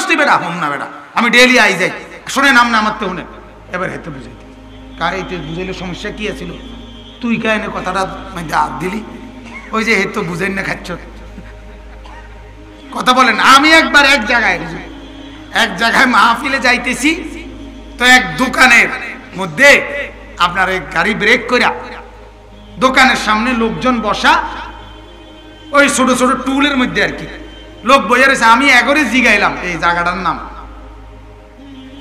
তুই বেটা? হন না বেটা, আমি ডেইলি আই যাই, শোনেন আমনে আমার তো শুনেন। এবার হেতে বুঝাই কাইতে বুঝাইলে সমস্যা কি আছিল? তুই কাহিনে কথাটা হাত দিলি, ওই যে হেতো বুঝেন না খাচ্ছ কথা বলেন। আমি একবার এক জায়গায় মাহফিলে যাইতেছি, তো এক দোকানের মধ্যে আপনার এক গাড়ি ব্রেক কইরা দোকানের সামনে লোকজন বসা, ওই ছোট ছোট টুলের মধ্যে আর কি লোক বইয়া রয়েছে। আমি এগরে জিগাইলাম এই জায়গাটার নাম,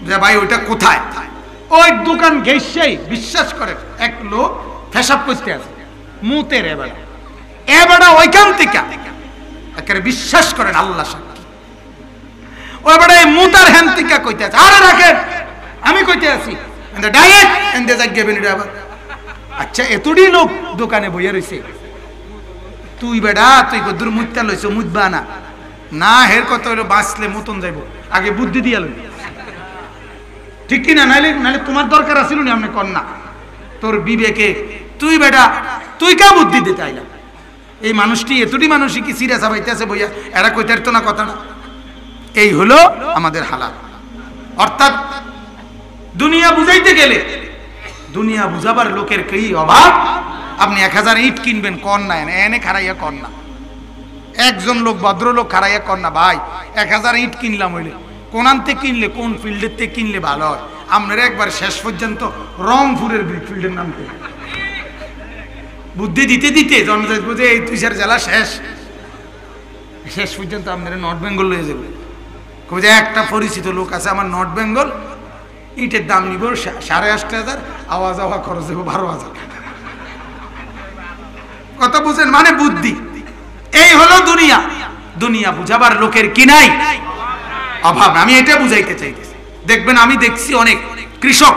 যে ভাই ওইটা কোথায়? ওই দোকান ঘেসেই বিশ্বাস করে এক লোক পেশাব করতে আছে মুতের এবারে ওইখান থেকে একেবারে বিশ্বাস করেন আল্লাহ সাক্ষী, ওই বেটা এই মুতার হ্যান থেকে কইতে আছে, আরে রাখেন আমি কইতে আছি ডাইরেক্ট এন্ডে যাইবেন এটা আবার। আচ্ছা এতটি লোক দোকানে বইয়া রয়েছে, তুই বেটা তুই কদ্দুর মুতটা লইছ, মুতবা না? না, হের কথা হলো বাঁচলে মতন যাইব, আগে বুদ্ধি দিয়া লই, ঠিক কিনা? নাইলে নাইলে তোমার দরকার আছিল না আপনি কর না তোর বিবেকে, তুই বেটা তুই কা বুদ্ধি দিতে আইলা? এই মানুষটি এতটি মানুষই কি সিরিয়াস হইতেছে বইয়া, এরা কইতে পারতো না কথাটা? এই হলো আমাদের হালাত। অর্থাৎ দুনিয়া বুঝাইতে গেলে দুনিয়া বুঝাবার লোকের কি অভাব। আপনি 1000 ইট কিনবেন, কন না এনে খারাইয়া কন না, একজন লোক ভদ্রলোক খারাইয়া কন না ভাই 1000 ইট কিনলাম, হইলে কোন আনতে কিনলে কোন ফিল্ডের থেকে কিনলে ভালো হয়? আপনারা একবার শেষ পর্যন্ত রংপুরের ফিল্ডের নাম করে বুদ্ধি দিতে দিতে জন্ম যে এই তুষার জেলা শেষ পর্যন্ত আপনারা নর্থ বেঙ্গল লয়ে যাবে। যে একটা পরিচিত লোক আছে আমার নর্থ বেঙ্গল, ইটের দাম নিব 8,500, আওয়া যাওয়া খরচ দেবো 12,000। কথা বুঝেন? মানে বুদ্ধি। এই হলো দুনিয়া। দুনিয়া বুঝাবার লোকের কি নাই? অভাব। আমি এটা বুঝাইতে চাইতেছি। দেখবেন আমি দেখছি অনেক কৃষক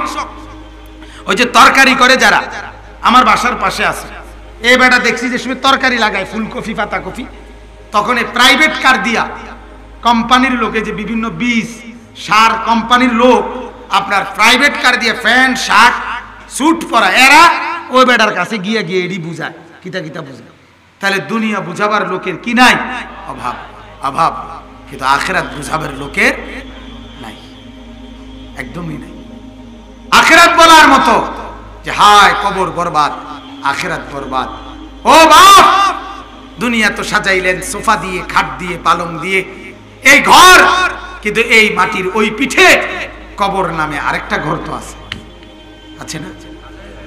ওই যে তরকারি করে যারা আমার বাসার পাশে আছে, এই বেটা দেখছি যে সময় তরকারি লাগায় ফুলকপি পাতাকপি, তখন এই প্রাইভেট কার দিয়া কোম্পানির লোকে যে বিভিন্ন বীজ সার কোম্পানির লোক আপনার প্রাইভেট কার দিয়ে প্যান্ট শার্ট স্যুট পরা, এরা ওই বেটার কাছে গিয়ে গিয়ে এডি বুঝায় কিতা কিতা বুঝায়। তাহলে দুনিয়া বুঝাবার লোকের কি নাই? অভাব। অভাব। কিন্তু আখিরাত বুঝাবার লোকের নাই, একদমই নাই। আখিরাত বলার মতো যে হায় কবর বরবাদ, আখিরাত বরবাদ। ও বাপ, দুনিয়া তো সাজাইলেন সোফা দিয়ে, খাট দিয়ে, পালং দিয়ে, এই ঘর, কিন্তু এই মাটির ওই পিঠে কবর নামে আরেকটা ঘর তো আছে না?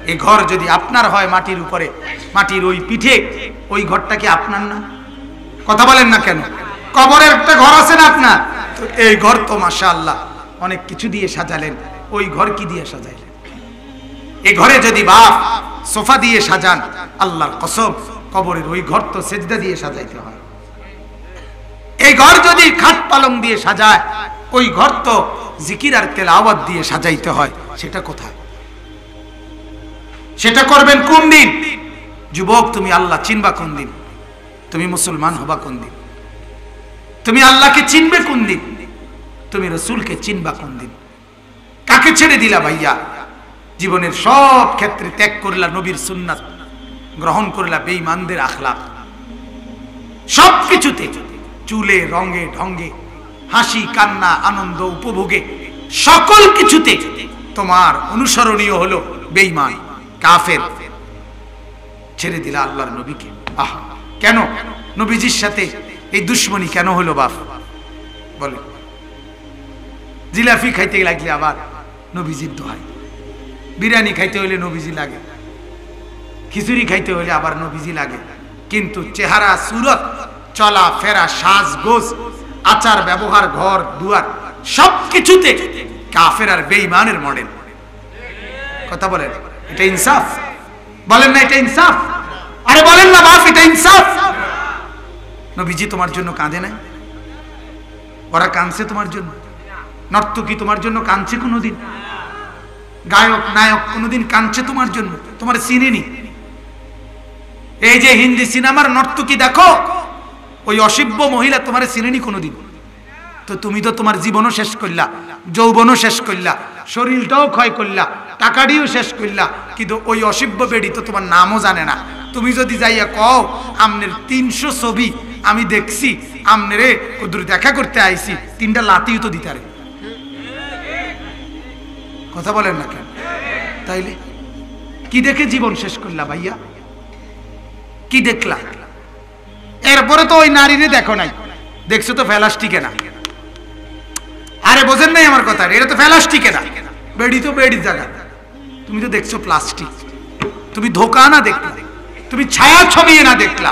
এই ঘর যদি আপনার হয় মাটির উপরে, মাটির ওই পিঠে, ওই ঘরটা কি আপনার না? কথা বলেন না কেন? কবরের একটা ঘর আছে না আপনার? তো এই ঘর তো মাশাআল্লাহ অনেক কিছু দিয়ে সাজালেন, ওই ঘর কি দিয়ে সাজাইলেন? এই ঘরে যদি বাপ সোফা দিয়ে সাজান, আল্লাহর কসম কবরের ওই ঘর তো সেজদা দিয়ে সাজাইতে হয়। এই ঘর যদি খাট পালং দিয়ে সাজায়, ওই ঘর তো জিকির আর তেলাওয়াত দিয়ে সাজাইতে হয়। সেটা কোথায়? সেটা করবেন কোন দিন? যুবক, তুমি আল্লাহ চিনবা কোন দিন? তুমি মুসলমান হবা কোন দিন? তুমি আল্লাহকে চিনবে কোন দিন? তুমি রাসূলকে চিনবা কোন দিন? কাকে ছেড়ে দিলা ভাইয়া? জীবনের সব ক্ষেত্রে ত্যাগ করলা নবীর সুন্নাত, গ্রহণ করলা বেঈমানদের আখলাক। সবকিছুতে, চুলে, রঙে, ঢঙ্গে, হাসি, কান্না, আনন্দ, উপভোগে, সকল কিছুতে তোমার অনুসরণীয় হলো বেঈমান, কাফের। ছেড়ে দিলা আল্লাহর নবীকে। আহা, কেন? নবীজির সাথে এই দুশ্মনী কেন হলো বাপ? বলে জিলাপি খাইতে লাগলে আবার নবীজির দোহাই, বিরিয়ানি খাইতে হইলে নবীজি লাগে, খিচুড়ি খাইতে হইলে আবার নবীজি লাগে, কিন্তু চেহারা, সুরত, চলা ফেরা, সাজগোজ, আচার ব্যবহার, ঘর দুয়ার, সবকিছুতে কাফের আর বেঈমানের মডেল। কথা বলেন, এটা ইনসাফ? বলেন না এটা ইনসাফ? আরে বলেন না বাপ, এটা ইনসাফ? নবীজি তোমার জন্য কাঁদে নাই? ওরা কাঁদছে তোমার জন্য? নর্তকী তোমার জন্য কাঁদছে কোনোদিন? গায়ক নায়ক কোনোদিন কাঁদছে তোমার জন্য? তোমার চিনেনি? এই যে হিন্দি সিনেমার নর্তকী দেখো, ওই অসভ্য মহিলা তোমার চিনেনি কোনোদিন? তো তুমি তো তোমার জীবনও শেষ করলা, যৌবনও শেষ করলা, শরীরটাও ক্ষয় করলা, টাকাটিও শেষ করলা, কিন্তু ওই অসভ্য বেড়ি তো তোমার নামও জানে না। তুমি যদি যাইয়া কও আমনের 300 ছবি আমি দেখছি আমনেরে কদুর দেখা করতে আইছি, 3টা লাতিও তো দিতারে। কথা বলেন না কেন? তাইলে কি দেখে জীবন শেষ করলা ভাইয়া? কি দেখলা? এরপরে তো ওই নারীরে দেখো নাই, দেখছো তো ফেলাস্টিকে না। আরে বোঝেন নাই আমার কথা, এটা তো ফেলাস্টিকে না, বেড়ি তো বেড়ি জায়গা। তুমি তো দেখছো প্লাস্টিক। তুমি ধোকা না দেখলা, তুমি ছায়া ছবিয়ে না দেখলা,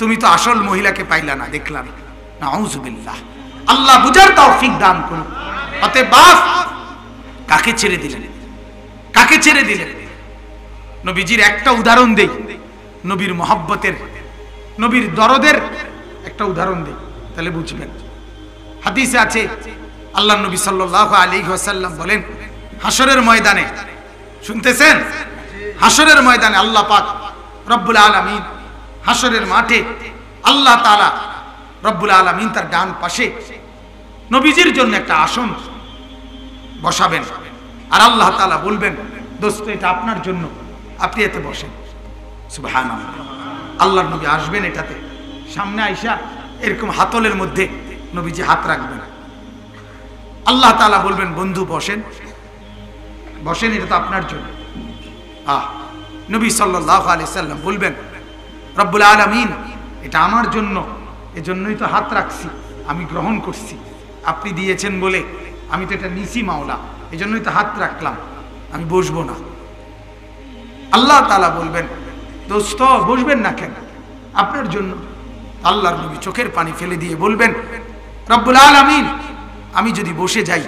তুমি তো আসল মহিলাকে পাইলা না, দেখলা না। নাউজুবিল্লাহ, আল্লাহ বুঝার তৌফিক দান করুন। অতএব বাপ কাকে ছেড়ে দিলেন? কাকে ছেড়ে দিলেন? নবীজির একটা উদাহরণ দেই, নবীর মহব্বতের, নবীর দরদের একটা উদাহরণ দেই, তাহলে বুঝবেন। হাদিসে আছে আল্লাহ নবী সাল্লাল্লাহু আলাইহি ওয়াসাল্লাম বলেন, হাসরের ময়দানে, শুনতেছেন? হাসরের ময়দানে আল্লাহ পাক রব্বুল আলামিন হাসরের মাঠে আল্লাহ তাআলা রব্বুল আলামিন তার ডান পাশে নবীজির জন্য একটা আসন বসাবেন, আর আল্লাহ তাআলা বলবেন, দোস্ত এটা আপনার জন্য, আপনি এতে বসেন। সুবহানাল্লাহ। আল্লাহর নবী আসবেন এটাতে, সামনে আইসা এরকম হাতলের মধ্যে নবীজি হাত রাখবেন। আল্লাহ তাআলা বলবেন, বন্ধু বসেন, বসেন, এটা তো আপনার জন্য। নবী সাল্লাল্লাহু আলাইহি সাল্লাম বলবেন, রব্বুল আলামিন এটা আমার জন্য, এজন্যই তো হাত রাখছি, আমি গ্রহণ করছি, আপনি দিয়েছেন বলে আমি তো এটা নিছি মাওলা, এজন্যই তো হাত রাখলাম, আমি বসবো না। আল্লাহ তাআলা বলবেন, দোস্ত বসবেন না কেন? আপনার জন্য। আল্লাহর নবী চোখের পানি ফেলে দিয়ে বলবেন, রব্বুল আলামিন আমি যদি বসে যাই,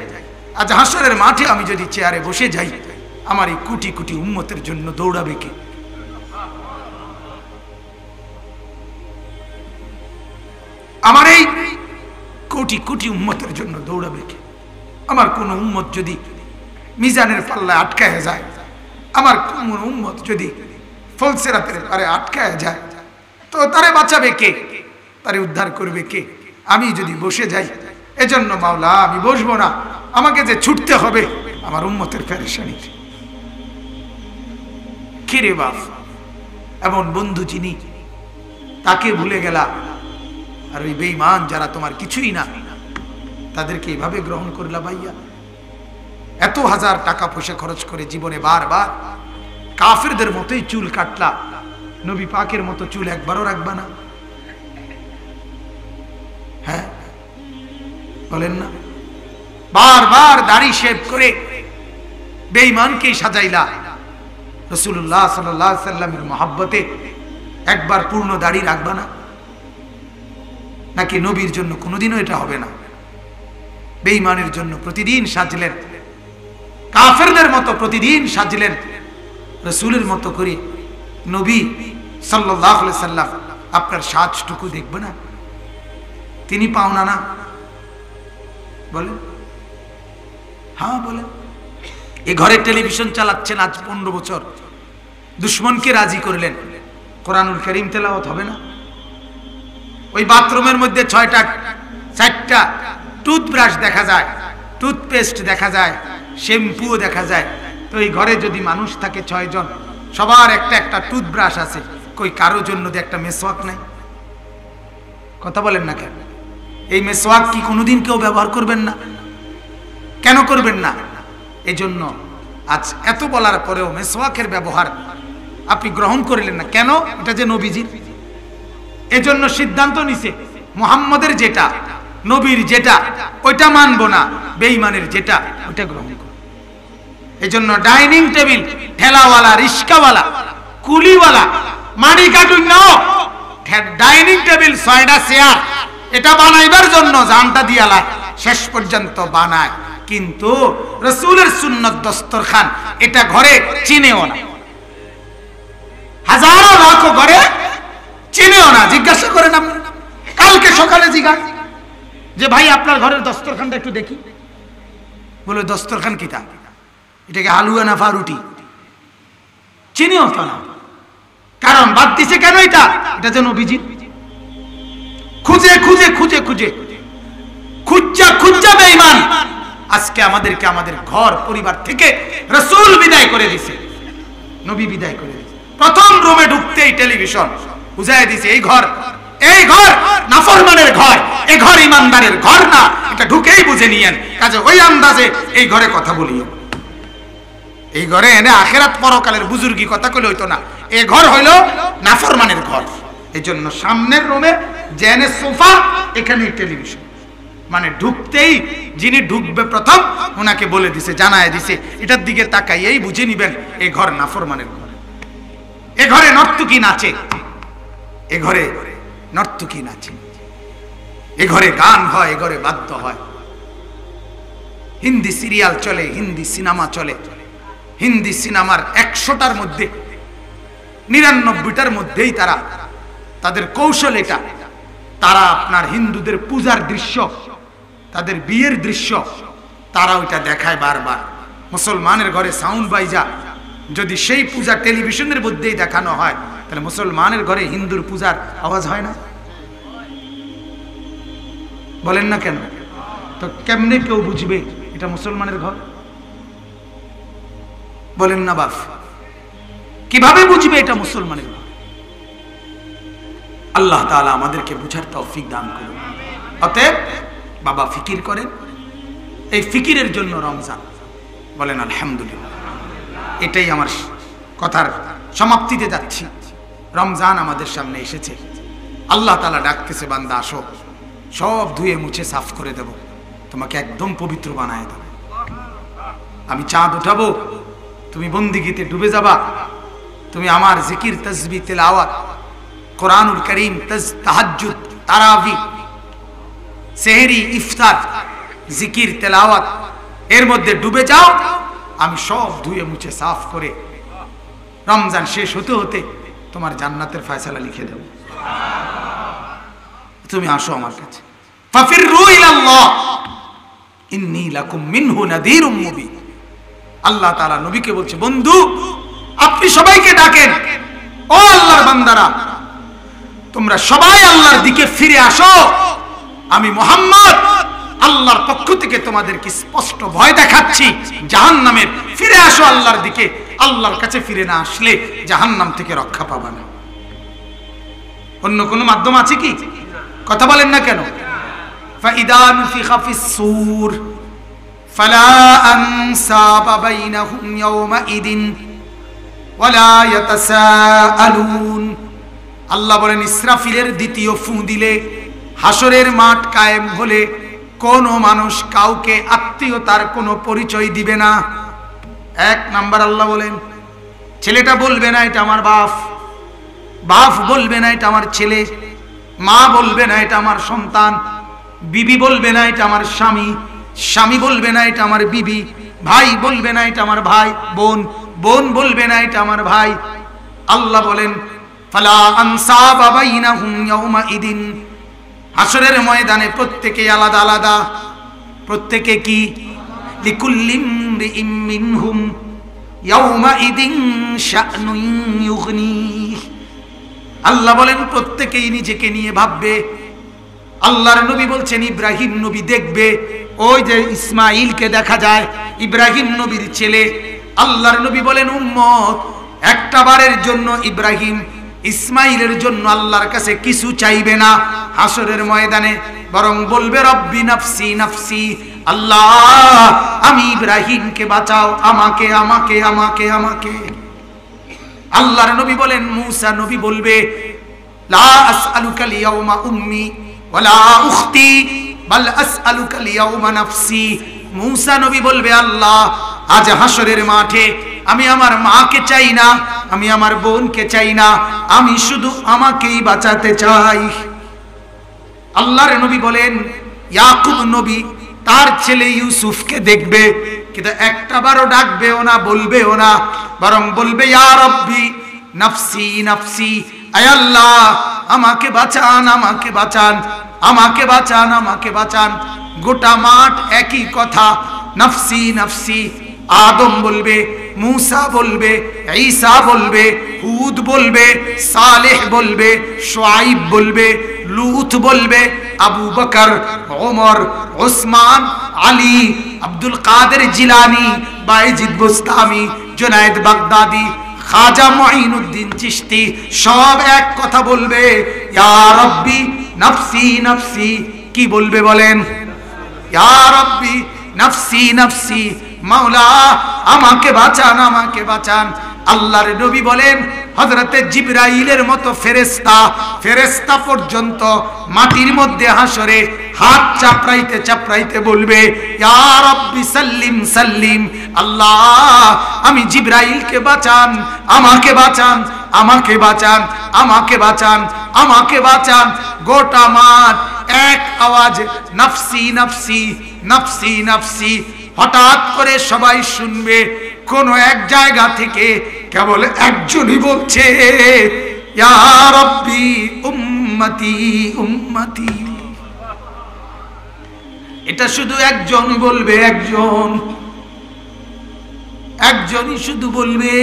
আজ হাসরের মাঠে আমি যদি চেয়ারে বসে যাই, আমার এই কোটি কোটি উম্মতের জন্য দৌড়াবে কে? আমার এই কোটি কোটি উম্মতের জন্য দৌড়াবে কে? আমার কোন উম্মত যদি মিজানের পাল্লায় আটকায় যায়, আমার কোন উম্মত যদি ফলসেরাতের পারে আটকায় যায়, তো তারে বাঁচাবে কে? তারে উদ্ধার করবে কে? আমি যদি বসে যাই, এজন্য মাওলা আমি বসবো না, আমাকে যে ছুটতে হবে আমার উম্মতের পেরেশানি। কিরে বাপ, এমন বন্ধু যিনি, তাকে ভুলে গেলা, আর ওই বেঈমান যারা তোমার কিছুই না, তাদেরকে এইভাবে গ্রহণ করলা ভাইয়া। এত হাজার টাকা পয়সা খরচ করে জীবনে বারবার কাফেরদের মতোই চুল কাটলা, নবী পাকের মতো চুল একবারও রাখবা না? হ্যাঁ বলেন না? বারবার দাড়ি শেভ করে বেঈমানকে সাজাইলা। রাসূলুল্লাহ সাল্লাল্লাহু আলাইহি সাল্লামের মহব্বতে একবার পূর্ণ দাড়ি রাখবা না? নাকি নবীর জন্য কোনোদিনও এটা হবে না? বেঈমানের জন্য প্রতিদিন সাজলেন, কাফেরদের মতো প্রতিদিন সাজলেন, রাসূলের মতো করে নবী সাল্লাল্লাহু আলাইহি সাল্লাম আপনার সাজটুকু দেখবে না? তিনি পাওনা না? বলেন, হ্যাঁ বলেন। এ ঘরে টেলিভিশন চালাচ্ছেন আজ 15 বছর, দুশ্মনকে রাজি করলেন, কোরআনুল কারীম তেলাওয়াত হবে না? ওই বাথরুমের মধ্যে 6টা 4টা টুথব্রাশ দেখা যায়, টুথপেস্ট দেখা যায়, শ্যাম্পুও দেখা যায়। তো এই ঘরে যদি মানুষ থাকে 6 জন, সবার একটা একটা টুথব্রাশ আছে, কই কারো জন্য একটা মেসওয়াক নাই? কথা বলেন না কেন? এই মেসওয়াক কি কোনোদিন কেউ ব্যবহার করবেন না? কেন করবেন না? এই জন্য আজ এত বলার পরেও মেসওয়াকের ব্যবহার আপনি গ্রহণ করলেন না কেন? এটা যে নবীজির, এজন্য সিদ্ধান্ত নিছে মুহাম্মদের যেটা, নবীর যেটা, ওইটা মানবো না, বেঈমানের যেটা ওইটা গ্রহণ করব। এজন্য ডাইনিং টেবিল, ঠেলাওয়ালা, রিস্কাওয়ালা, কুলিওয়ালা, মানি কাটুন নাও, ডাইনিং টেবিল 6টা চেয়ার, এটা বানাইবার জন্য জানটা দিয়ালা শেষ পর্যন্ত বানায়, কিন্তু রাসূলের সুন্নাত দস্তরখান এটা ঘরে চিনেও না, হাজারো লাখো ঘরে চিনেও না। জিজ্ঞাসা করেন আপনি, কালকে সকালে জিজ্ঞাসা যে ভাই আপনার ঘরের দস্তরখানটা একটু দেখি, বলে দস্তরখান কিটা? এটাকে হালুয়া না ফারুটি? চিনেও তো না। কারণ বাদ দিছে কেন? এটা যে নবীজি। খুঁজে খুঁজে খুঁজে খুঁজে খুঁজা খুঁজা বেঈমান আজকে আমাদেরকে আমাদের ঘর পরিবার থেকে রাসূল বিদায় করে দিয়েছে, নবী বিদায় করে দিয়েছে। প্রথম রুমে ঢুকতেই টেলিভিশন বুঝাই দিয়েছে, এই ঘর এই ঘর নাফরমানের ঘর, এই ঘর ইমানদারের ঘর না, এটা ঢুকেই বুঝে নিয়েন। কাজে ওই আন্দাজে এই ঘরে কথা বলিও। এই ঘরে এনে আখেরাত পরকালের বুজুর্গি কথা কইলে হইতো না। এই ঘর হইল নাফরমানের ঘর। এই জন্য সামনের রুমে জেনে সোফা, এখানে টেলিভিশন, মানে ঢুকতেই যিনি ঢুকবে প্রথম ওনাকে বলে দিছে, জানায় দিছে, এটার দিকে তাকাইয়েই বুঝে নিবেন এই ঘর নাফরমানের ঘর। এ ঘরে নর্তকী নাচে, এ ঘরে নর্তকী নাচে, এ ঘরে গান হয়, এ ঘরে বাদ্য হয়, হিন্দি সিরিয়াল চলে, হিন্দি সিনেমা চলে। হিন্দি সিনেমার 100টার মধ্যে 99টার মধ্যেই তারা তাদের কৌশল এটা, তারা আপনার হিন্দুদের পূজার দৃশ্য, তাদের বিয়ের দৃশ্য তারা ওইটা দেখায় বারবার। মুসলমানের ঘরে সাউন্ড বাইজা যদি সেই পূজা টেলিভিশনের মধ্যেই দেখানো হয়, তাহলে মুসলমানের ঘরে হিন্দুর পূজার আওয়াজ হয় না? বলেন না কেন? তো কেমনে কেউ বুঝবে এটা মুসলমানের ঘর? বলেন না বাপ, কিভাবে বুঝবে এটা মুসলমানের ঘর? আল্লাহ তাআলা আমাদেরকে বুঝার তৌফিক দান করুন। অতএব বাবা ফিকির করেন, এই ফিকিরের জন্য রমজান। বলেন আলহামদুলিল্লাহ। এটাই আমার কথার সমাপ্তিতে যাচ্ছি। রমজান আমাদের সামনে এসেছে, আল্লাহ তাআলা ডাকতেছে, বান্দা আসো, সব ধুয়ে মুছে সাফ করে দেব, তোমাকে একদম পবিত্র বানায় দেব। আমি চাঁদ উঠাবো, তুমি বন্দিগিতে ডুবে যাবা, তুমি আমার জিকির, তাসবিহ, তেলাওয়াত, কোরআনুল কারীম, তাহাজ্জুদ, তারাবি, সেহরি, ইফতার, জিকির, তেলাওয়াত এর মধ্যে ডুবে যাও। আমি সব ধুয়ে মুছে সাফ করে রমজান শেষ হতে হতে তোমার জান্নাতের ফয়সালা লিখে দেব। তুমি আসো আমার কাছে। ফাফিরু ইলাল্লাহ ইন্নী লাকুম মিনহু নাযীরুম মুবিন। আল্লাহ তাআলা নবীকে বলছে, বন্ধু আপনি সবাইকে ডাকেন, ও আল্লাহর বান্দারা তোমরা সবাই আল্লাহর দিকে ফিরে আসো, আমি মুহাম্মদ আল্লাহর পক্ষ থেকে তোমাদেরকে স্পষ্ট ভয় দেখাচ্ছি জাহান্নামের। ফিরে আসো আল্লাহর দিকে, আল্লাহর কাছে ফিরে না আসলে জাহান্নাম থেকে রক্ষা পাবে না। অন্য কোনো মাধ্যম আছে কি? কথা বলেন না কেন? ফাইদা নুফিখা ফিস-সূর ফালা আনসাবা বাইনাহুম ইয়াওমাইদিন ওয়ালা ইয়াতাসাআলুন। আল্লাহ বলেন, ইসরাফিলের দ্বিতীয় ফু দিলে, হাসরের মাঠ কায়েম হলে কোন মানুষ কাউকে আত্মীয়তার কোনো পরিচয় দিবে না। 1 নাম্বার আল্লাহ বলেন, ছেলেটা বলবে না এটা আমার বাপ, বাপ বলবে না এটা আমার ছেলে, মা বলবে না এটা আমার সন্তান, বিবি বলবে না এটা আমার স্বামী, স্বামী বলবে না এটা আমার বিবি, ভাই বলবে না এটা আমার ভাই, বোন বোন বলবে না এটা আমার ভাই। আল্লাহ বলেন, ফালা আনসাবা বাইনাহুম ইয়াওমাইদিন, হাসরের ময়দানে প্রত্যেকে আলাদা আলাদা। প্রত্যেকে কি? লিকুল্লি ইমরিইম মিনহুম ইয়াওমাইদিন শা'নুন ইউগনি। আল্লাহ বলেন প্রত্যেকেই নিজেকে নিয়ে ভাববে। আল্লাহর নবী বলছেন, ইব্রাহিম নবী দেখবে, ওই যে ইসমাইলকে দেখা যায়, ইব্রাহিম নবীর ছেলে। আল্লাহর নবী বলেন, উম্মত একটা বারের জন্য ইব্রাহিম ইসমাইলের জন্য আল্লাহর কাছে কিছু চাইবে না হাসরের ময়দানে, বরং বলবে রব্বি নাফসি নাফসি, আল্লাহ আমি ইব্রাহিমকে বাঁচাও, আমাকে আমাকে আমাকে আমাকে। আল্লাহর নবী বলেন, মূসা নবী বলবে, লা আসআলুকা লিয়াউমা উম্মি ওয়ালা উখতি বাল আসআলুকা লিয়াউমা নাফসি। মূসা নবী বলবে, আল্লাহ আজ হাসরের মাঠে আমি আমার মাকে চাই না, আমি আমার বোনকে চাই না, আমি শুধু আমাকেই বাঁচাতে চাই। আল্লাহর নবী বলেন, ইয়াকুব নবী তার ছেলে ইউসুফকে দেখবে, কিন্তু একটা বারও ডাকবেও না, বলবেও না, বরং বলবে, ইয়া রব্বি নাফসি নাফসি, আয় আল্লাহ আমাকে বাঁচান আমাকে বাঁচান আমাকে বাঁচান আমাকে বাঁচান। গোটা মাঠ একই কথা, নাফসি নাফসি। আদম বলবে, মূসা বলবে, ঈসা বলবে, হুদ বলবে, সালেহ বলবে, শুআইব বলবে, লূত বলবে, আবু বকর, ওমর, ওসমান, আলী, আব্দুল কাদের জিলানী, বায়েজিদ বুস্তামি, জুনায়েদ বাগদাদি, খাজা মুঈনুদ্দিন চিশতি সব এক কথা বলবে, ইয়া রাব্বি নাফসি নাফসি। কি বলবে বলেন? ইয়া রাব্বি নাফসি নাফসি, মাওলা আমাকে বাঁচান, আমাকে বাঁচান। আল্লাহর নবী বলেন হযরতে জিবরাইলের মতো ফেরেশতা পর্যন্ত মাটির মধ্যে হাসরে হাত চাপড়াইতে চাপড়াইতে বলবে, ইয়া রাব্বি সাল্লিম সাল্লিম, আল্লাহ আমি জিবরাইলকে বাঁচান, আমাকে বাঁচান, আমাকে বাঁচান, আমাকে বাঁচান, আমাকে বাঁচান। গোটা মাঠ এক আওয়াজ নাফসি নাফসি নাফসি নাফসি। হঠাৎ করে সবাই শুনবে কোন এক জায়গা থেকে কেবল একজনই বলছে, ইয়া রাব্বি উম্মতি উম্মতি। এটা শুধু একজনই বলবে, একজনই শুধু বলবে,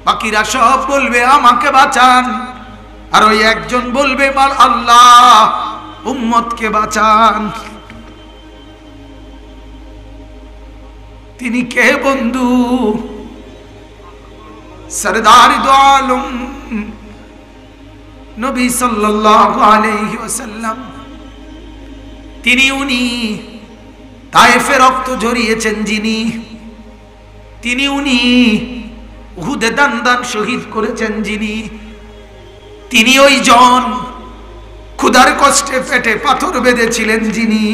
বাকিরা সব বলবে আমাকে বাঁচান। আর ওই একজন বলবে, আল্লাহ উম্মতকে বাঁচান। তিনি কে বন্ধু? সরদার দো আলম নবী সাল্লাল্লাহু আলাইহি ওয়াসাল্লাম। তিনি উনি তায়েফে রক্ত ঝরিয়েছেন যিনি, তিনি উনি উহুদে দান দান শহীদ করেছেন যিনি, তিনি ওই জন ক্ষুধার কষ্টে পেটে পাথর বেঁধেছিলেন যিনি,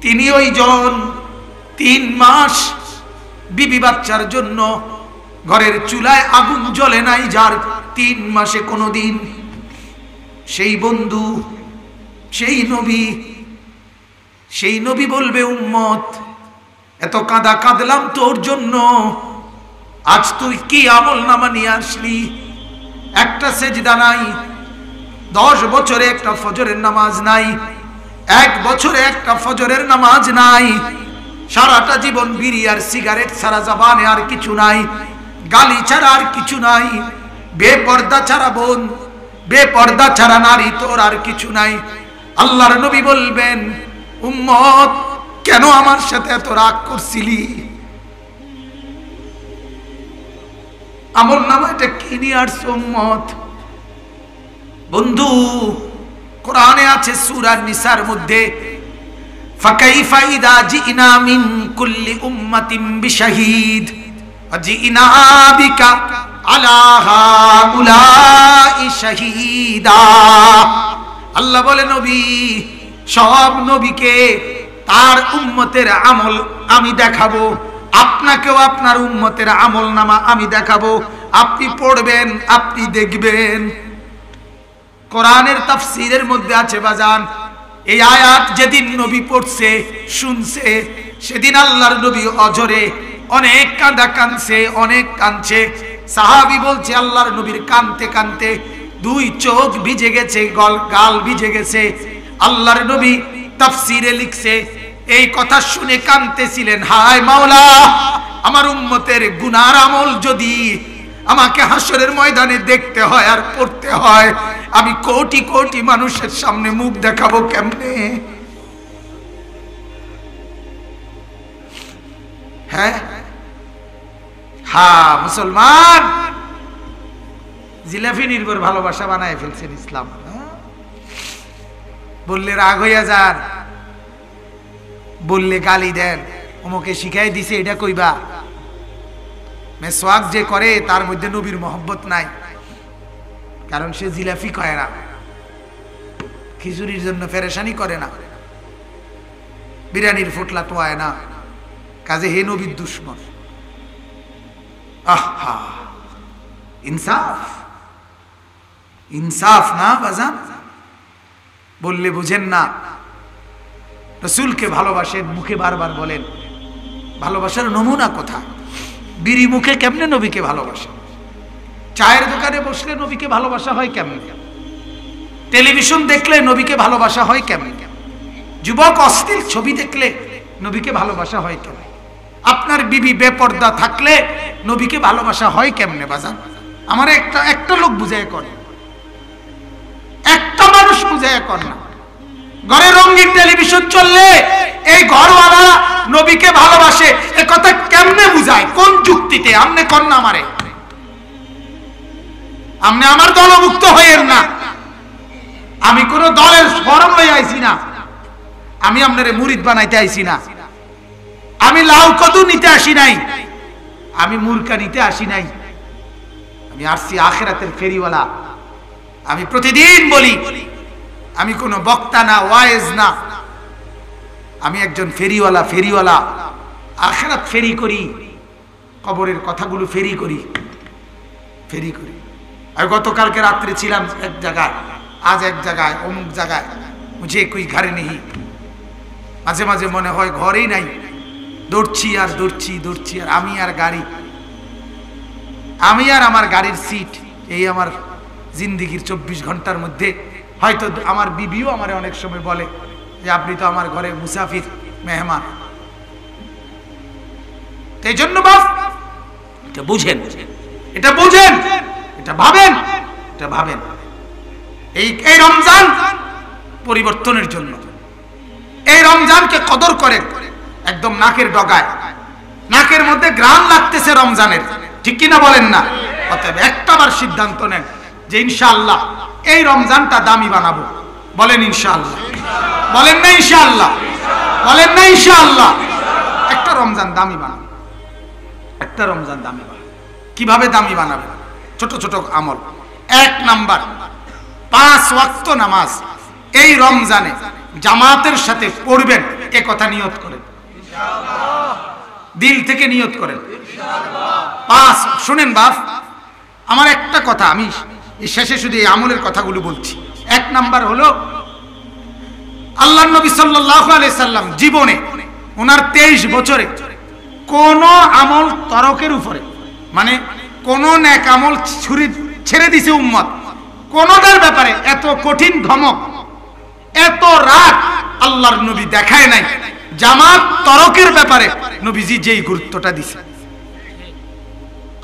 তিনি ওই জন 3 মাস বিবি বাচ্চার জন্য ঘরের চুলায় আগুন জ্বলে নাই, যার 3 মাসে কোনোদিন। সেই বন্ধু, সেই নবী বলবে, উম্মত এত কাঁদা কাঁদলাম তোর জন্য, আজ তুই কি আমল নামা নিয়ে আসলি? একটা সেজদা নাই, 10 বছরে একটা ফজরের নামাজ নাই, 1 বছরে একটা ফজরের নামাজ নাই, সারাটা জীবন বিড়ি আর সিগারেট ছাড়া জবানে আর কিছু নাই, গালি ছাড়া আর কিছু নাই, বেপর্দা ছাড়া বোন, বেপর্দা ছাড়া নারী, তোর আর কিছু নাই। আল্লাহর নবী বলবেন, উম্মত কেন আমার সাথে এত রাগ করছিলি? আমল নামাটা কি নিয়ে আসছো উম্মত? বন্ধু, কোরআনে আছে সূরা নিসার মধ্যে, ফাকাইফা ইযা জিনা মিন কুল্লি উম্মাতিন বিশাহীদ ওয়া জিনা বিকা আলা হাউলাই শাহীদা। আল্লাহ বলে, নবী সব নবীকে তার উম্মতের আমল আমি দেখাবো, আপনাকেও আপনার উম্মতের আমল নামা আমি দেখাবো, আপনি পড়বেন, আপনি দেখবেন। কোরআনের তাফসীরের মধ্যে আছে বাজান, এই আয়াত যেদিন নবী পড়ছে শুনছে, সেদিন আল্লাহর নবী অজরে অনেক কাঁদা কাঁদছে, অনেক কাঁদছে। সাহাবী বলছে, আল্লাহর নবীর কাঁদতে কাঁদতে 2 চোখ ভিজে গেছে, গাল ভিজে গেছে। আল্লাহর নবী তাফসীরে লিখছে, এই কথা শুনে কাঁদতেছিলেন, হায় মাওলা, আমার উম্মতের গুনার আমল যদি আমাকে হাসরের ময়দানে দেখতে হয় আর পড়তে হয়, আমি কোটি কোটি মানুষের সামনে মুখ দেখাবো কেমনে? হ্যাঁ হ্যাঁ, মুসলমান জিলাপি নির্ভর ভালোবাসা বানায় ফেলছেন ইসলাম। বললে রাগ হইয়া যান, বললে গালি দেন, ওমকে শিখাই দিছে এটা কইবা। মেসওয়াক যে করে তার মধ্যে নবীর মহব্বত নাই, কারণ সে জিলাপি খায় না, খিচুড়ির জন্য পেরেশানি করে না, বিরিয়ানির ফুটলা তোয়ায় না, কাজে হে নবীর দুশ্মন। আহা, ইনসাফ, ইনসাফ না বাজান? বললে বুঝেন না। রাসূলকে ভালোবাসেন, মুখে বারবার বলেন, ভালোবাসার নমুনা কোথায়? বিড়ি মুখে কেমনে নবীকে ভালোবাসে? চায়ের দোকানে বসলে নবীকে ভালোবাসা হয় কেমনে? টেলিভিশন দেখলে নবীকে ভালোবাসা হয় কেমনে? যুবক অশ্লীল ছবি দেখলে নবীকে ভালোবাসা হয় কেমনে? আপনার বিবি বেপর্দা থাকলে নবীকে ভালোবাসা হয় কেমনে বাজান? আমার একটা লোক বুঝায় করে, একটা মানুষ বুঝায় কর না। ঘরে রঙিন টেলিভিশন চললে এই ঘরওয়ালা নবীকে ভালোবাসে, এ কথা কেমনে বুঝায়? কোন যুক্তি দিতে, আমনে কন্যা মারে, আমনে আমার দলভুক্ত হইয়েন না। আমি কোন দলের ফরম লই আইছি না, আমি আপনারে মুরিদ বানাইতে আইছি না, আমি লাউ কদু নিতে আসি নাই, আমি মুরকা নিতে আসি নাই, আমি আসছি আখিরাতের ফেরিওয়ালা। আমি প্রতিদিন বলি আমি কোন বক্তা না, ওয়াইজ না, আমি একজন ফেরিওয়ালা। ফেরিওয়ালা আখিরাত ফেরি করি, কবরের কথাগুলো ফেরি করি, ফেরি করি। আর গতকালকে রাত্রে ছিলাম এক জায়গায়, আজ এক জায়গায়, অমুক জায়গায়, মুঝে কোই ঘরে নেই। মাঝে মাঝে মনে হয় ঘরেই নাই, দৌড়ছি আর দৌড়ছি, দৌড়ছি আর আমি আর গাড়ি, আমি আর আমার গাড়ির সিট, এই আমার জিন্দিগির 24 ঘন্টার মধ্যে। হয়তো আমার বিবিও আমার অনেক সময় বলে যে আপনি তো আমার ঘরে মুসাফির, মেহমান। এই জন্য বাপ এটা বুঝেন, এটা বুঝেন, এটা ভাবেন, এটা ভাবেন। এই রমজান পরিবর্তনের জন্য, এই রমজানকে কদর করেন একদম নাকের ডগায়, নাকের মধ্যে গ্রাম লাগতেছে রমজানের, ঠিক কিনা বলেন না? অতএব একটাবার সিদ্ধান্ত নেন যে ইনশাআল্লাহ এই রমজানটা দামি বানাবো। বলেন ইনশাআল্লাহ, বলেন না ইনশাআল্লাহ, বলেন না ইনশাআল্লাহ। একটা রমজান দামি বানাবো, একটা রমজান দামি বানাবো। কিভাবে দামি বানাবেন? ছোট ছোট আমল। 1 নাম্বার, 5 ওয়াক্ত নামাজ এই রমজানে জামাতের সাথে পড়বেন, এ কথা নিয়ত করেন, দিল থেকে নিয়ত করেন। 5 শুনেন বাপ, আমার একটা কথা, আমি শেষে শুধু এই আমলের কথাগুলো বলছি। 1 নাম্বার হলো আল্লাহর নবী সাল্লাল্লাহু আলাইহি সাল্লাম জীবনে ওনার 23 বছরে কোন আমল তরকের উপরে, মানে কোন নেক আমল ছেড়ে দিছে উম্মত, কোনটার ব্যাপারে এত কঠিন ধমক, এত রাগ আল্লাহর নবী দেখায় নাই। জামাত তরকের ব্যাপারে নবীজি যেই গুরুত্বটা দিছে,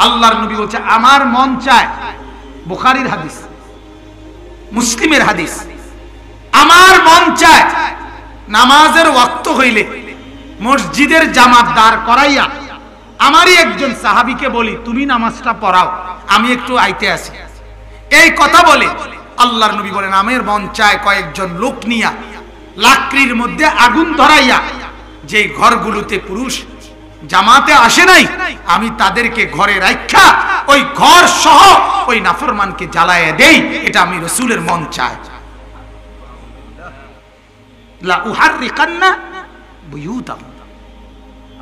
আল্লাহর নবী বলছে আমার মন চায়, বুখারীর হাদিস, মুসলিমের হাদিস, আমার মন চায় নামাজের ওয়াক্ত হইলে মসজিদের জামাত দাঁড় করাইয়া আমারই একজন সাহাবীকে বলি তুমি নামাজটা পড়াও, আমি একটু আইতে আসি। এই কথা বলে আল্লাহর নবী বলেন আমার মন চায় কয়েকজন লোক নিয়া লাকড়ির মধ্যে আগুন ধরাইয়া, যে ঘরগুলোতে পুরুষ জামাতে আসে নাই, আমি তাদেরকে ঘরে রাখা ওই ঘর সহ ওই নাফরমানকে জ্বালায়ে দেই। এটা আমি রাসূলের মন চায়। লা উহাররিকান্না বুয়ুতাহুম,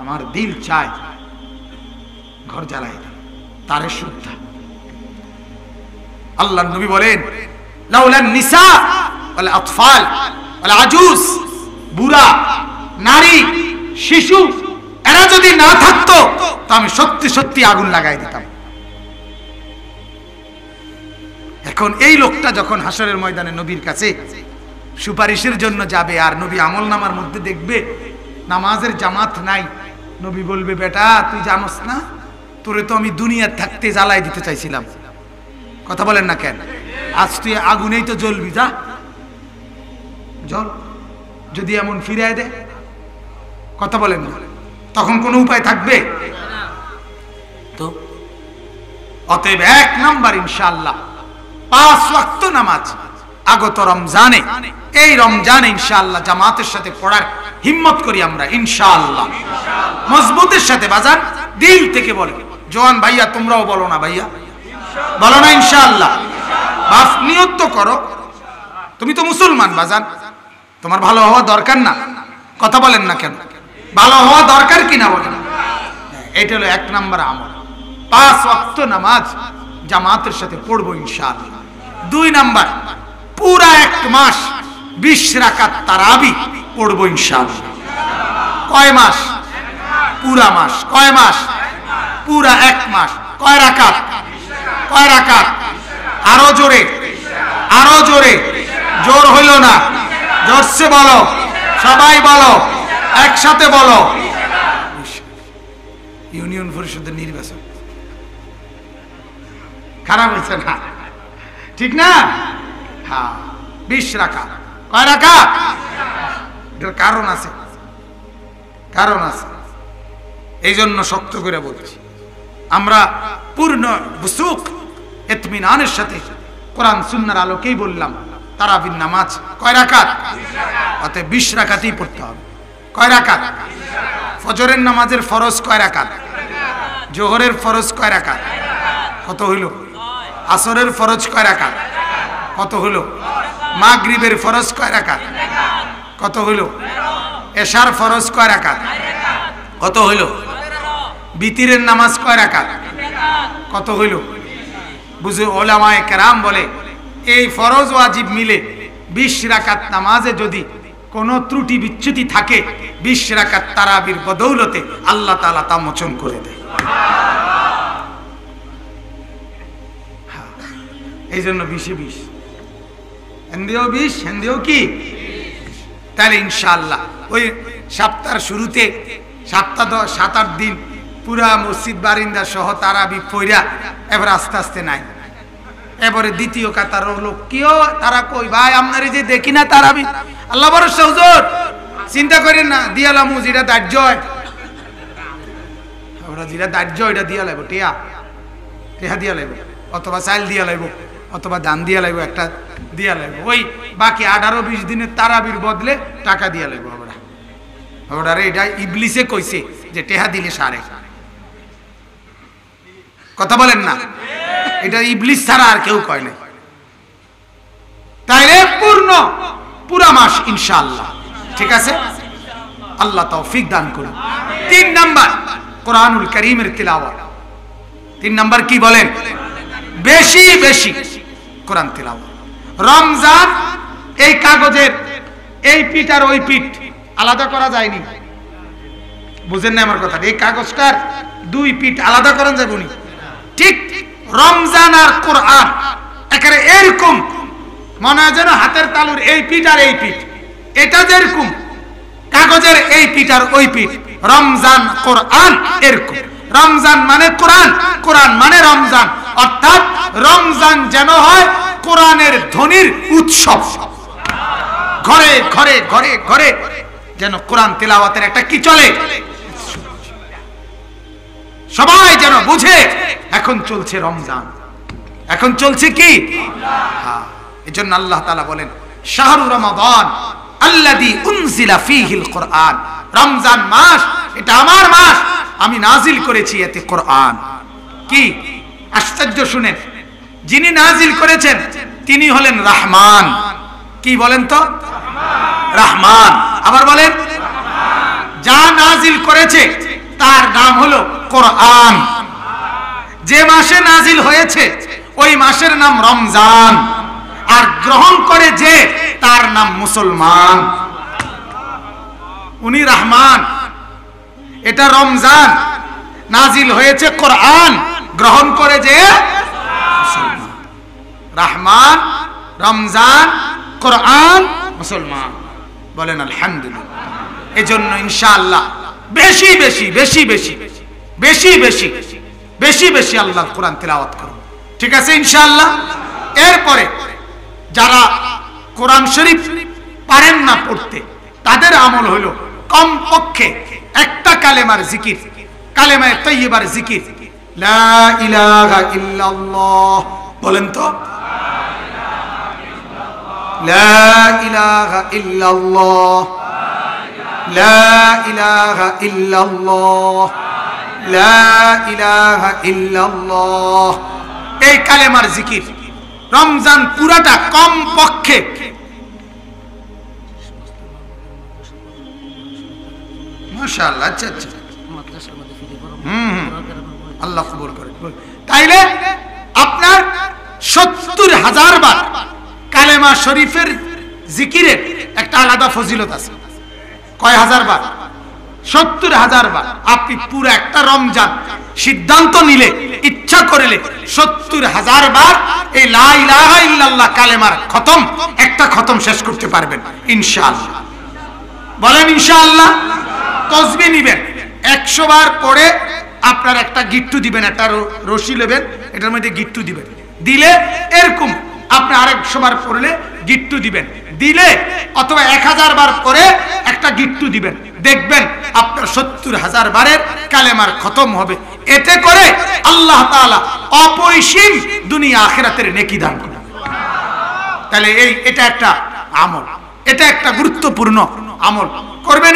আমার দিল চায় ঘর জ্বালায়ে দেই, তারে শ্রদ্ধা। আল্লাহর নবী বলেন লাউলান নিসা ওয়াল আতফাল ওয়াল আজুজ, বুড়া, নারী, শিশু এরা যদি না থাকতো তো আমি সত্যি সত্যি আগুন লাগাই দিতাম। এখন এই লোকটা যখন হাসরের ময়দানে নবীর কাছে সুপারিশের জন্য যাবে, আর নবী আমলনামার মধ্যে দেখবে নামাজের জামাত নাই, নবী বলবে বেটা তুই জানোস না, তোরে তো আমি দুনিয়ার থাকতে জ্বালাই দিতে চাইছিলাম। কথা বলেন না কেন? আজ তুই আগুনেই তো জ্বলবি, যা জল। যদি এমন ফিরায় দেয়, কথা বলেন না, তখন কোনো উপায় থাকবে তো? অতএব 1 নাম্বার ইনশাআল্লাহ 5 ওয়াক্ত নামাজ আগত রমজানে, এই রমজানে ইনশাআল্লাহ জামাতের সাথে পড়ার হিম্মত করি আমরা ইনশাআল্লাহ, মজবুতের সাথে। বাজান দিল থেকে বলে, জওয়ান ভাইয়া তোমরাও বলো না ভাইয়া, বলো না ইনশাআল্লাহ। বাস নিয়ত তো করো, তুমি তো মুসলমান বাজান, তোমার ভালো হওয়া দরকার না? কথা বলেন না কেন? ভালো হওয়া দরকার কিনা বলেন? এটা হলো 1 নাম্বার আমল, 5 ওয়াক্ত নামাজ জামাতের সাথে পড়বো ইনশাআল্লাহ। 2 নাম্বার, পুরা 1 মাস 20 রাকাত তারাবি পড়বো ইনশাআল্লাহ। কয় মাস? পুরা মাস। কয় মাস? পুরা 1 মাস। কয় রাকাত? কয় রাকাত? আরো জোরে, আরো জোরে, জোর হইল না, জোরসে বলো, সবাই বলো, একসাথে বলো। ইউনিয়ন পরিষদের নির্বাচন খারাপ হয়েছে না? ঠিক না? হ্যাঁ, 20 রাকাত। কয় রাকাত? এটার কারণ আছে, কারণ আছে, এই জন্য শক্ত করে বলছি। আমরা পূর্ণ বুসুক ইতমিনানের সাথে কোরআন সুন্নাহর আলোকেই বললাম তারাবির নামাজ কয় রাকাত? অতএব 20 রাকাতই পড়তে হবে। কয় রাকাত? ফজরের নামাজের ফরজ কয় রাকাত? জোহরের ফরজ কয় রাকাত? কত হইল? আসরের ফরজ কয় রাকাত? কত হইল? মাগরিবের ফরজ কয় রাকাত? কত হইল? এশার ফরজ কয় রাকাত? কত হইল? বিতিরের নামাজ কয় রাকাত? কত হইল? বুঝে ওলামায়ে কেরাম বলে এই ফরজ ওয়াজিব মিলে 20 রাকাত নামাজে যদি কোনো ত্রুটি বিচ্যুতি থাকে 20 রাকাত তারাবির বদৌলতে আল্লাহ তাআলা তা মোচন করে দেয়। এই জন্য 20-20 হিন্দিও 20 হিন্দিও কি? তাহলে ইনশাআল্লাহ ওই সপ্তাহের শুরুতে সপ্তাহ 7-8 দিন পুরা মসজিদ বারিন্দা সহ তারাবি পড়া এবার আস্তে আস্তে নাই। এবারে দ্বিতীয় কাতার লোক কেউ তারা কই ভাই আপনার যে দেখি না তারাবি আল্লাহ ভরসা হুজুর চিন্তা করেন না দিয়ালামু যেটা দাহ্য হয় ওরা যেটা দাহ্য এটা দিয়া লাগবো টেহা দিয়া লাগবো অথবা চাইল দিয়া লাগবো অথবা ধান দিয়া লাগবো একটা দিয়া লাগবো ওই বাকি 18-20 দিনের তারাবির বদলে টাকা দিয়া লাগবো ওরা এটা ইবলিসে কইছে যে টেহা দিলে সারে কথা বলেন না এটা ইবলিস ছাড়া আর কেউ কয় না। তাইলে পুরা মাস ইনশাআল্লাহ ঠিক আছে আল্লাহ তৌফিক দান করুন। 3 নাম্বার কোরআনুল কারীমের তিলাওয়াত। 3 নাম্বার কি বলেন? বেশি বেশি কোরআন তিলাওয়াত। রমজান এই কাগজের এই পিঠ আর ওই পিঠ আলাদা করা যায়নি, বুঝেন না আমার কথা? এই কাগজটার 2 পিঠ আলাদা করা যাবে না। ঠিক রমজান আর কোরআন একেবারে এরকম মনে হয় যেন হাতের তালুর এই পিঠ আর এই পিঠ, এটা যেরকম কাগজের এই পিঠ আর ওই পিঠ, রমজান কোরআন এরকম। রমজান মানে কোরআন, কোরআন মানে রমজান, অর্থাৎ রমজান যেন হয় কোরআনের ধ্বনির উৎসব। ঘরে ঘরে ঘরে ঘরে যেন কোরআন তিলাওয়াতের একটা কি চলে, সবাই যেন বুঝে এখন চলছে রমজান, এখন চলছে কি। এজন্য আল্লাহ তাআলা বলেন শাহরু রমাদান আল্লাযী উনজিলা ফীহিল কোরআন, রমজান মাস এটা আমার মাস, আমি নাজিল করেছি এতে কোরআন। কি আশ্চর্য শুনেন, যিনি নাজিল করেছেন তিনি হলেন রহমান। কি বলেন তো? রহমান। আবার বলেন যা নাজিল করেছে তার নাম হলো কোরআন। যে মাসে নাজিল হয়েছে ওই মাসের নাম রমজান, আর গ্রহণ করে যে তার নাম মুসলমান। উনি রহমান, এটা রমজান, নাজিল হয়েছে কোরআন, গ্রহণ করে যে মুসলমান। রহমান, রমজান, কোরআন, মুসলমান। বলেন আলহামদুলিল্লাহ। এজন্য ইনশাআল্লাহ বেশি বেশি বেশি বেশি বেশি বেশি বেশি বেশি আল্লাহর কোরআন তিলাওয়াত করুন, ঠিক আছে ইনশাআল্লাহ। এরপরে যারা কোরআন শরীফ পারেন না পড়তে তাদের আমল হলো কমপক্ষে একটা কালেমার জিকির, কালেমায়ে তাইয়্যিবার জিকির, লা ইলাহা ইল্লাল্লাহ। বলেন তো লা ইলাহা ইল্লাল্লাহ, লা ইলাহা ইল্লাল্লাহ, লা ইলাহা ইল্লাল্লাহ। এই কালেমার জিকির রমজান পুরাটা কমপক্ষে মাশাআল্লাহ। আচ্ছা আচ্ছা, আল্লাহ কবুল করে। তাইলে আপনার 70,000 বার কালেমা শরীফের জিকিরের একটা আলাদা ফজিলত আছে। কয় হাজার বার? 70,000 বার। আপনি পুরো একটা রমজান সিদ্ধান্ত নিলে, ইচ্ছা করলে 70,000 বার এই লা ইলাহা ইল্লাল্লাহ কালেমার খতম, একটা খতম শেষ করতে পারবেন ইনশাআল্লাহ। বলেন ইনশাআল্লাহ। তাসবিহ নিবেন 100 বার পড়ে আপনার একটা গিট্টু দিবেন, একটা রশি নেবেন, এটার মধ্যে গিট্টু দিবেন, দিলে এরকম আপনি আরেকশো বার পড়লে গিট্টু দিবেন, দিলে অথবা 1000 বার পরে একটা গিট্টু দিবেন, দেখবেন আপনার 70,000 বারের কালেমার খতম হবে। এতে করে আল্লাহ তাআলা অপরিসীম দুনিয়া আখিরাতের নেকি দান করেন। তাহলে এটা একটা আমল, এটা একটা গুরুত্বপূর্ণ আমল করবেন।